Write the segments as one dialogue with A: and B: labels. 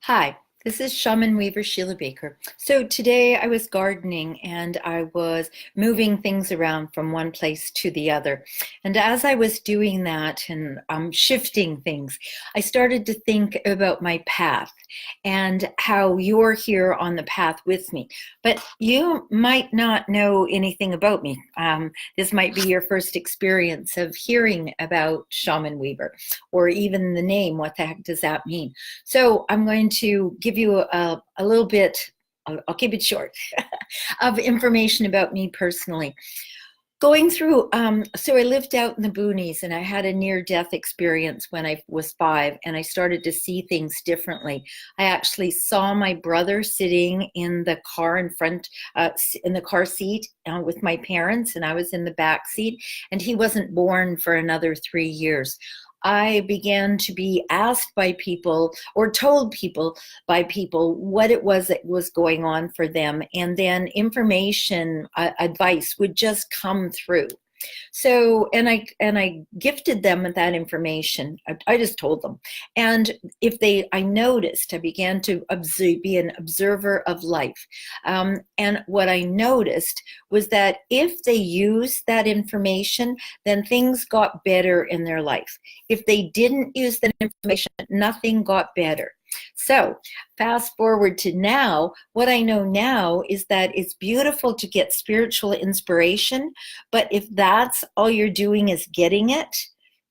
A: Hi, this is Shaman Weaver Sheila Baker. So today I was gardening and I was moving things around from one place to the other. And as I was doing that and shifting things, I started to think about my path and how you're here on the path with me. But you might not know anything about me. This might be your first experience of hearing about Shaman Weaver, or even the name. What the heck does that mean? So I'm going to give you a little bit, I'll keep it short, of information about me personally. Going through, so I lived out in the boonies and I had a near-death experience when I was 5 and I started to see things differently. I actually saw my brother sitting in the car in front, in the car seat with my parents, and I was in the back seat, and he wasn't born for another 3 years. I began to be asked by people or told people by people what it was that was going on for them. And then information, advice would just come through. So, and I gifted them with that information. I just told them. And I noticed, I began to be an observer of life. And what I noticed was that if they used that information, then things got better in their life. If they didn't use that information, nothing got better. So fast forward to now, what I know now is that it's beautiful to get spiritual inspiration, but if that's all you're doing is getting it,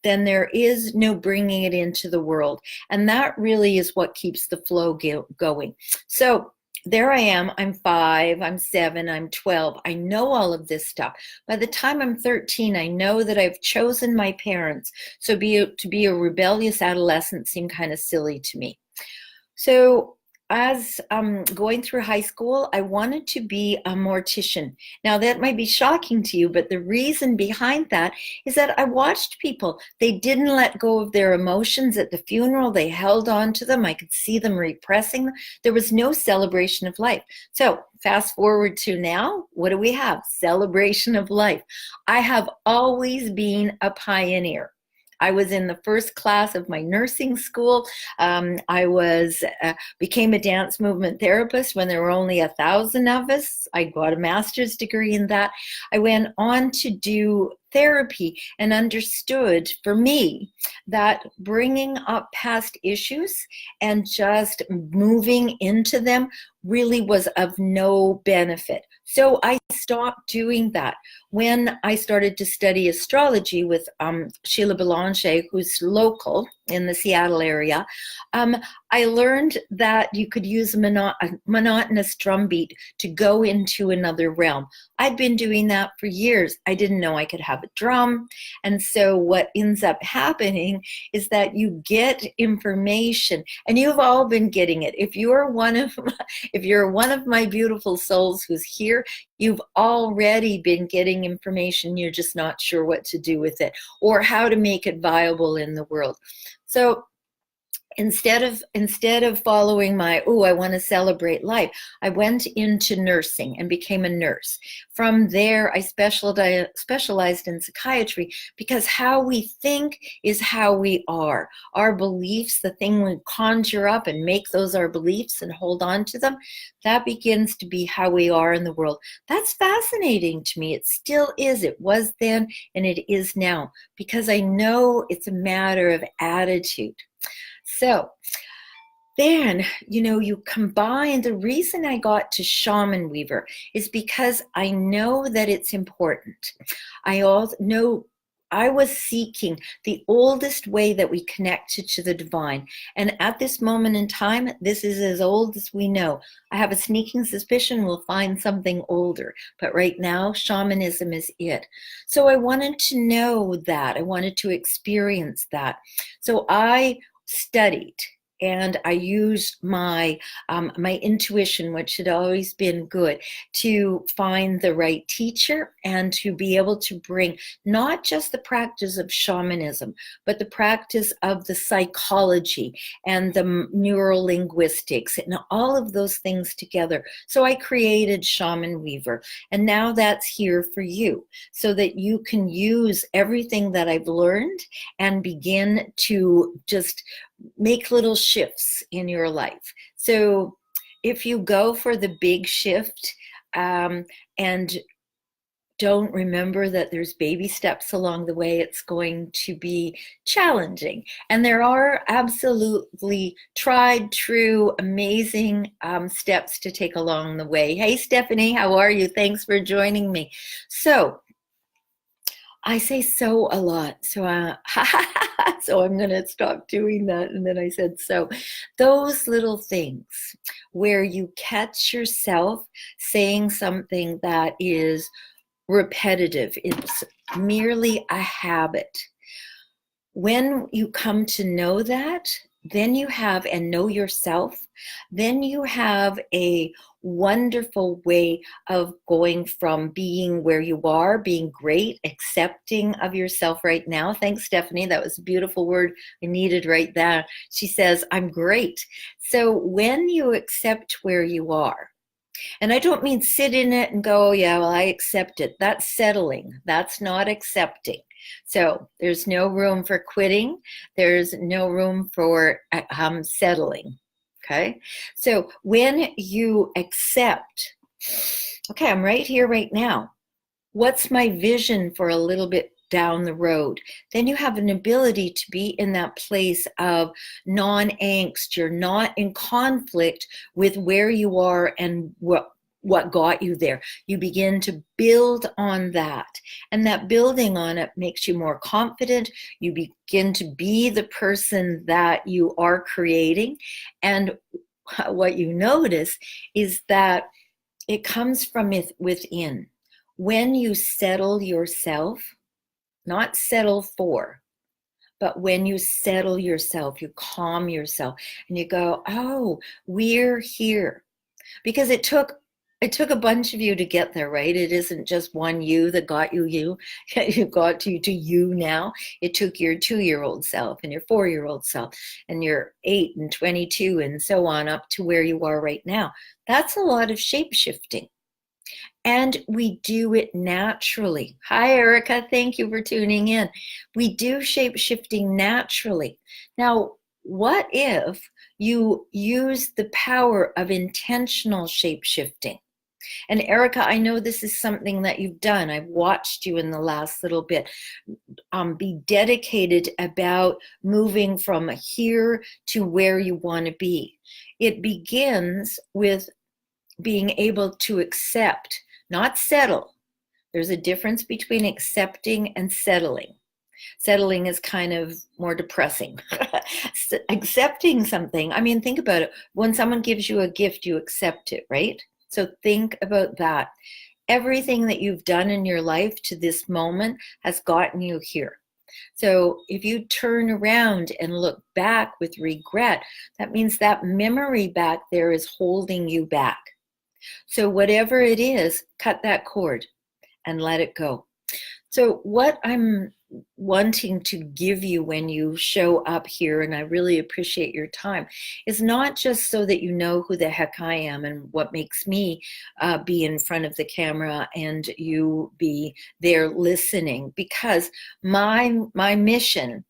A: then there is no bringing it into the world. And that really is what keeps the flow going. So there I am, I'm 5, I'm 7, I'm 12. I know all of this stuff. By the time I'm 13, I know that I've chosen my parents. So to be a rebellious adolescent seemed kind of silly to me. So as going through high school, I wanted to be a mortician. Now that might be shocking to you, but the reason behind that is that I watched people. They didn't let go of their emotions at the funeral. They held on to them. I could see them repressing them. There was no celebration of life. So fast forward to now, what do we have? Celebration of life. I have always been a pioneer. I was in the first class of my nursing school. I became a dance movement therapist when there were only 1,000 of us. I got a master's degree in that. I went on to do therapy and understood, for me, that bringing up past issues and just moving into them really was of no benefit. So I stopped doing that. When I started to study astrology with Sheila Belanger, who's local in the Seattle area, I learned that you could use a monotonous drum beat to go into another realm. I'd been doing that for years. I didn't know I could have a drum. And so what ends up happening is that you get information, and you've all been getting it. If you're one of my beautiful souls who's here, you've already been getting information. You're just not sure what to do with it or how to make it viable in the world. So instead of following my, I want to celebrate life, I went into nursing and became a nurse. From there, I specialized in psychiatry, because how we think is how we are. Our beliefs, the thing we conjure up and make those our beliefs and hold on to them, that begins to be how we are in the world. That's fascinating to me. It still is. It was then and it is now, because I know it's a matter of attitude. So then, you combine, the reason I got to Shaman Weaver is because I know that it's important. I also know I was seeking the oldest way that we connected to the divine. And at this moment in time, this is as old as we know. I have a sneaking suspicion we'll find something older. But right now, shamanism is it. So I wanted to know that. I wanted to experience that. So I studied, and I used my my intuition, which had always been good, to find the right teacher and to be able to bring not just the practice of shamanism, but the practice of the psychology and the neurolinguistics and all of those things together. So I created Shaman Weaver, and now that's here for you, so that you can use everything that I've learned and begin to just make little shifts in your life. So if you go for the big shift and don't remember that there's baby steps along the way, it's going to be challenging. And there are absolutely tried, true, amazing steps to take along the way. Hey, Stephanie, how are you? Thanks for joining me. So I say so a lot, so so I'm going to stop doing that. And then I said so. Those little things where you catch yourself saying something that is repetitive, it's merely a habit. When you come to know that, then you have, and know yourself, then you have a wonderful way of going from being where you are, being great, accepting of yourself right now. Thanks, Stephanie. That was a beautiful word I needed right there. She says, I'm great. So when you accept where you are, and I don't mean sit in it and go, oh, yeah, well, I accept it. That's settling. That's not accepting. So there's no room for quitting. There's no room for settling. Okay. So when you accept, okay, I'm right here right now. What's my vision for a little bit down the road? Then you have an ability to be in that place of non-angst. You're not in conflict with where you are and what got you there. You begin to build on that. And that building on it makes you more confident. You begin to be the person that you are creating. And what you notice is that it comes from within. When you settle yourself, not settle for, but when you settle yourself, you calm yourself and you go, oh, we're here. Because it took a bunch of you to get there, right? It isn't just one you that got you. You got to you now. It took your 2-year-old self and your 4-year-old self and your 8 and 22 and so on up to where you are right now. That's a lot of shape-shifting. And we do it naturally. Hi, Erica. Thank you for tuning in. We do shape-shifting naturally. Now, what if you use the power of intentional shape-shifting? And Erica, I know this is something that you've done. I've watched you in the last little bit. Be dedicated about moving from here to where you want to be. It begins with being able to accept, not settle. There's a difference between accepting and settling. Settling is kind of more depressing. Accepting something, I mean, think about it. When someone gives you a gift, you accept it, right? So think about that. Everything that you've done in your life to this moment has gotten you here. So if you turn around and look back with regret, that means that memory back there is holding you back. So whatever it is, cut that cord and let it go. So what I'm wanting to give you when you show up here, and I really appreciate your time, is not just so that you know who the heck I am and what makes me be in front of the camera and you be there listening, because my mission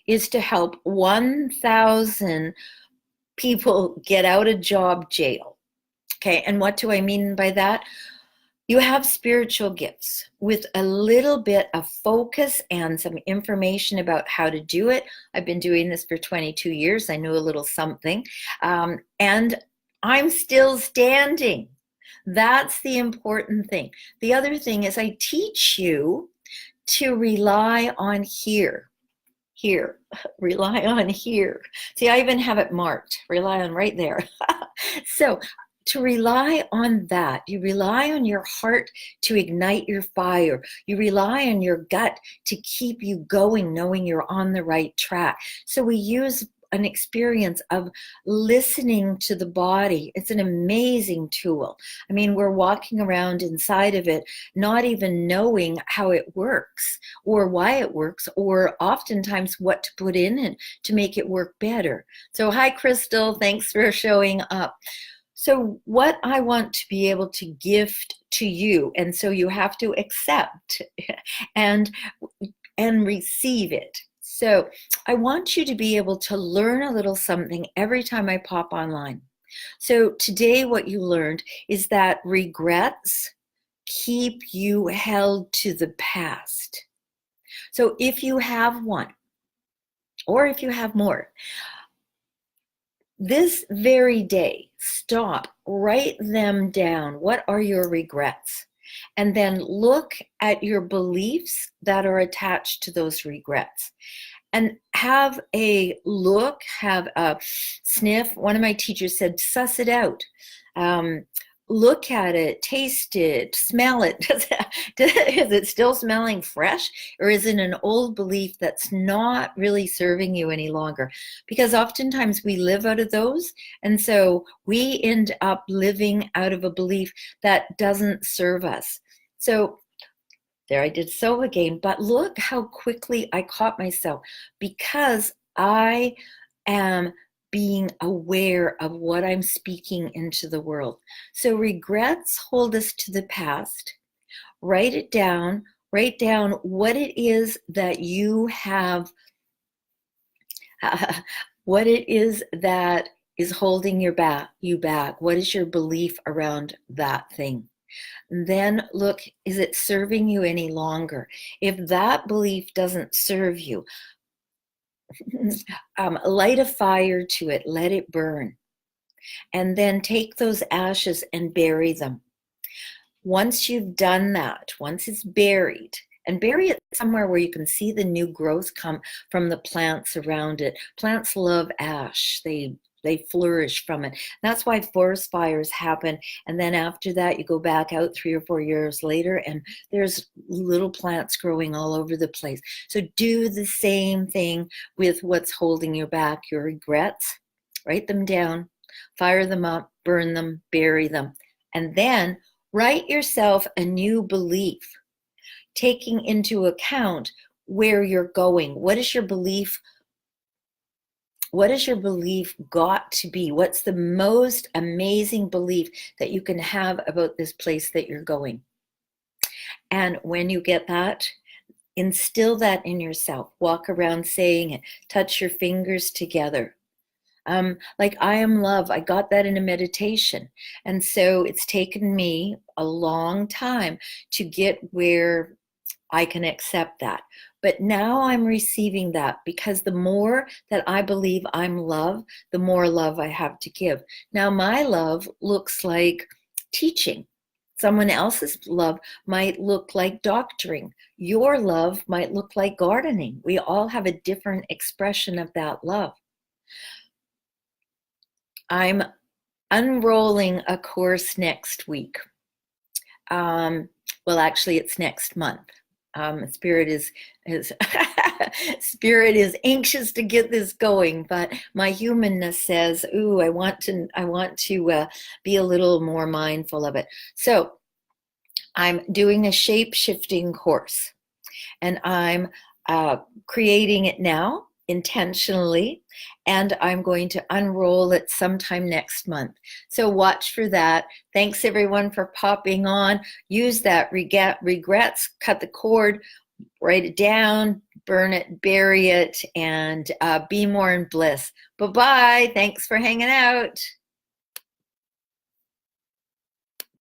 A: is to help 1,000 people get out of job jail. Okay, and what do I mean by that? You have spiritual gifts with a little bit of focus and some information about how to do it. I've been doing this for 22 years. I know a little something. And I'm still standing. That's the important thing. The other thing is I teach you to rely on here. Here, rely on here. See, I even have it marked, rely on right there. So to rely on that, you rely on your heart to ignite your fire. You rely on your gut to keep you going, knowing you're on the right track. So we use an experience of listening to the body. It's an amazing tool. I mean, we're walking around inside of it, not even knowing how it works or why it works, or oftentimes what to put in it to make it work better. So hi, Crystal. Thanks for showing up. So what I want to be able to gift to you, and so you have to accept and receive it. So I want you to be able to learn a little something every time I pop online. So today what you learned is that regrets keep you held to the past. So if you have one, or if you have more, this very day, stop, write them down. What are your regrets? And then look at your beliefs that are attached to those regrets. And have a look, have a sniff. One of my teachers said, suss it out. Look at it, taste it, smell it. Is it still smelling fresh? Or is it an old belief that's not really serving you any longer? Because oftentimes we live out of those. And so we end up living out of a belief that doesn't serve us. So there I did so again, but look how quickly I caught myself because I am being aware of what I'm speaking into the world. So regrets hold us to the past. Write it down. Write down what it is that you have, what it is that is holding you back. What is your belief around that thing? Then look, is it serving you any longer? If that belief doesn't serve you, light a fire to it, let it burn. And then take those ashes and bury them. Once you've done that, once it's buried, and bury it somewhere where you can see the new growth come from the plants around it. Plants love ash. They flourish from it. That's why forest fires happen. And then after that, you go back out 3 or 4 years later, and there's little plants growing all over the place. So do the same thing with what's holding you back, your regrets. Write them down, fire them up, burn them, bury them. And then write yourself a new belief, taking into account where you're going. What is your belief? What is your belief got to be? What's the most amazing belief that you can have about this place that you're going? And when you get that, instill that in yourself. Walk around saying it. Touch your fingers together. Like I am love. I got that in a meditation. And so it's taken me a long time to get where I can accept that. But now I'm receiving that because the more that I believe I'm love, the more love I have to give. Now my love looks like teaching. Someone else's love might look like doctoring. Your love might look like gardening. We all have a different expression of that love. I'm unrolling a course next week. Well, actually, it's next month. Spirit is Spirit is anxious to get this going, but my humanness says, "Ooh, I want to be a little more mindful of it." So I'm doing a shape-shifting course, and I'm creating it now intentionally, and I'm going to unroll it sometime next month. So watch for that. Thanks everyone for popping on. Use that regrets, cut the cord, write it down, burn it, bury it, and be more in bliss. Bye-bye. Thanks for hanging out.